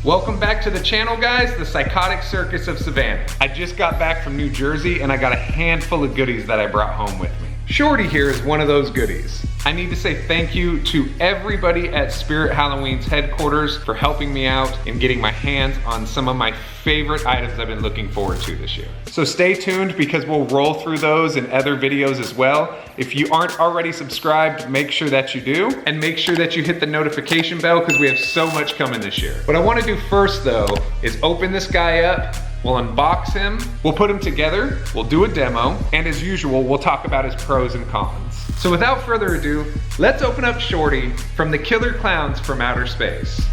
Welcome back to the channel, guys, the Psychotic Circus of Savannah. I just got back from New Jersey and I got a handful of goodies that I brought home with me. Shorty here is one of those goodies. I need to say thank you to everybody at Spirit Halloween's headquarters for helping me out and getting my hands on some of my favorite items I've been looking forward to this year. So stay tuned because we'll roll through those in other videos as well. If you aren't already subscribed, make sure that you do, and make sure that you hit the notification bell because we have so much coming this year. What I want to do first though is open this guy up. We'll unbox him, we'll put him together, we'll do a demo, and as usual, we'll talk about his pros and cons. So without further ado, let's open up Shorty from the Killer Klowns from Outer Space.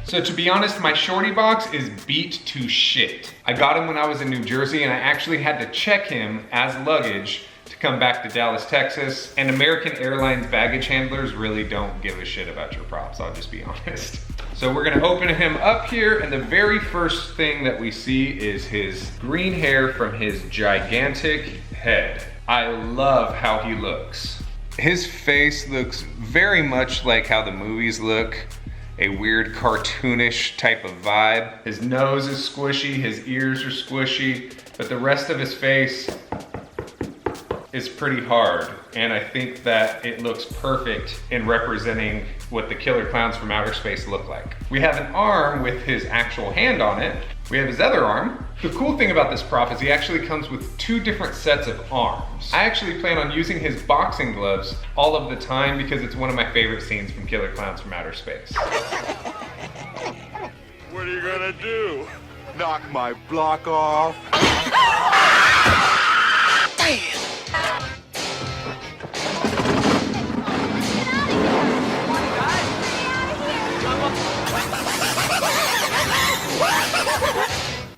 So to be honest, my Shorty box is beat to shit. I got him when I was in New Jersey and I actually had to check him as luggage to come back to Dallas, Texas, and American Airlines baggage handlers really don't give a shit about your props, I'll just be honest. So we're gonna open him up here, and the very first thing that we see is his green hair from his gigantic head. I love how he looks. His face looks very much like how the movies look, a weird cartoonish type of vibe. His nose is squishy, his ears are squishy, but the rest of his face is pretty hard, and I think that it looks perfect in representing what the Killer Klowns from Outer Space look like. We have an arm with his actual hand on it. We have his other arm. The cool thing about this prop is he actually comes with two different sets of arms. I actually plan on using his boxing gloves all of the time because it's one of my favorite scenes from Killer Klowns from Outer Space. What are you gonna do? Knock my block off? Damn!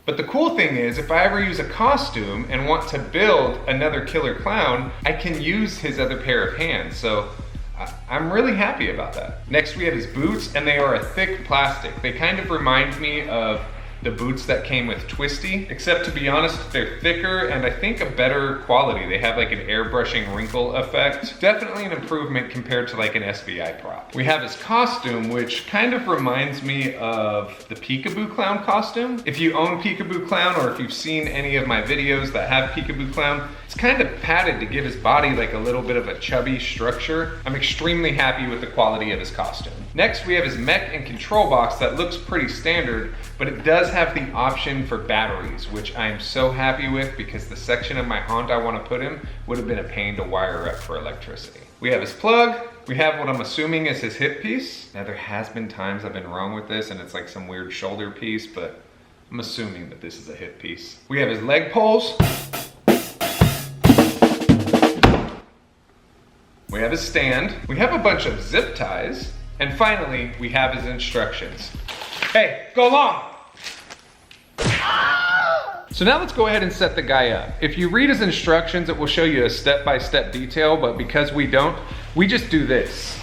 But the cool thing is, if I ever use a costume and want to build another Killer Klown, I can use his other pair of hands, so I'm really happy about that. Next we have his boots, and they are a thick plastic. They kind of remind me of the boots that came with Twisty, except to be honest, they're thicker and I think a better quality. They have like an airbrushing wrinkle effect. Definitely an improvement compared to like an SBI prop. We have his costume, which kind of reminds me of the Peekaboo Clown costume. If you own Peekaboo Clown, or if you've seen any of my videos that have Peekaboo Clown, it's kind of padded to give his body like a little bit of a chubby structure. I'm extremely happy with the quality of his costume. Next, we have his mech and control box that looks pretty standard, but it does have the option for batteries, which I am so happy with because the section of my Honda I want to put him would have been a pain to wire up for electricity. We have his plug. We have what I'm assuming is his hip piece. Now there has been times I've been wrong with this and it's like some weird shoulder piece, but I'm assuming that this is a hip piece. We have his leg poles. We have his stand. We have a bunch of zip ties. And finally, we have his instructions. Hey, go long! So now let's go ahead and set the guy up. If you read his instructions, it will show you a step-by-step detail, but because we don't, we just do this.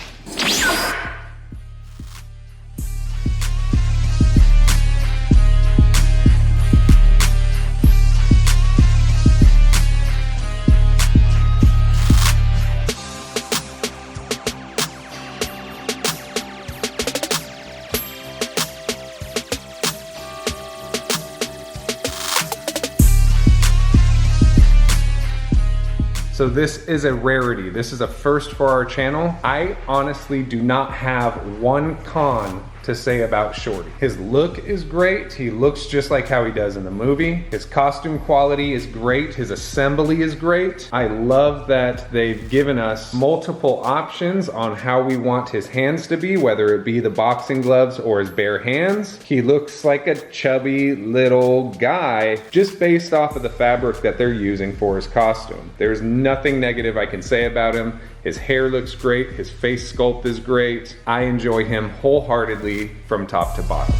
So this is a rarity. This is a first for our channel. I honestly do not have one con to say about Shorty. His look is great. He looks just like how he does in the movie. His costume quality is great. His assembly is great. I love that they've given us multiple options on how we want his hands to be, whether it be the boxing gloves or his bare hands. He looks like a chubby little guy just based off of the fabric that they're using for his costume. There's nothing negative I can say about him. His hair looks great, his face sculpt is great. I enjoy him wholeheartedly from top to bottom.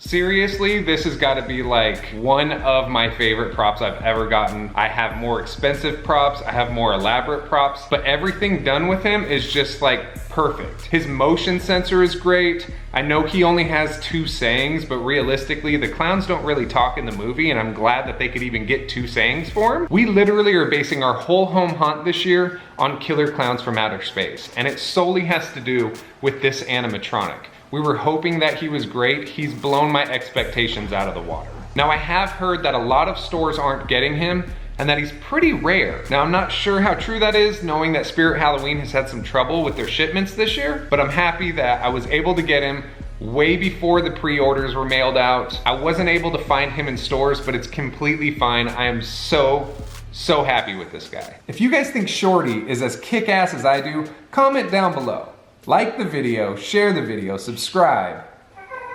Seriously, this has got to be like one of my favorite props I've ever gotten. I have more expensive props, I have more elaborate props, but everything done with him is just like perfect. His motion sensor is great. I know he only has 2 sayings, but realistically, the clowns don't really talk in the movie, and I'm glad that they could even get 2 sayings for him. We literally are basing our whole home hunt this year on Killer Klowns from Outer Space, and it solely has to do with this animatronic. We were hoping that he was great. He's blown my expectations out of the water. Now, I have heard that a lot of stores aren't getting him and that he's pretty rare. Now, I'm not sure how true that is, knowing that Spirit Halloween has had some trouble with their shipments this year, but I'm happy that I was able to get him way before the pre-orders were mailed out. I wasn't able to find him in stores, but it's completely fine. I am so happy with this guy. If you guys think Shorty is as kick-ass as I do, comment down below. Like the video, share the video, subscribe,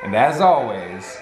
and as always...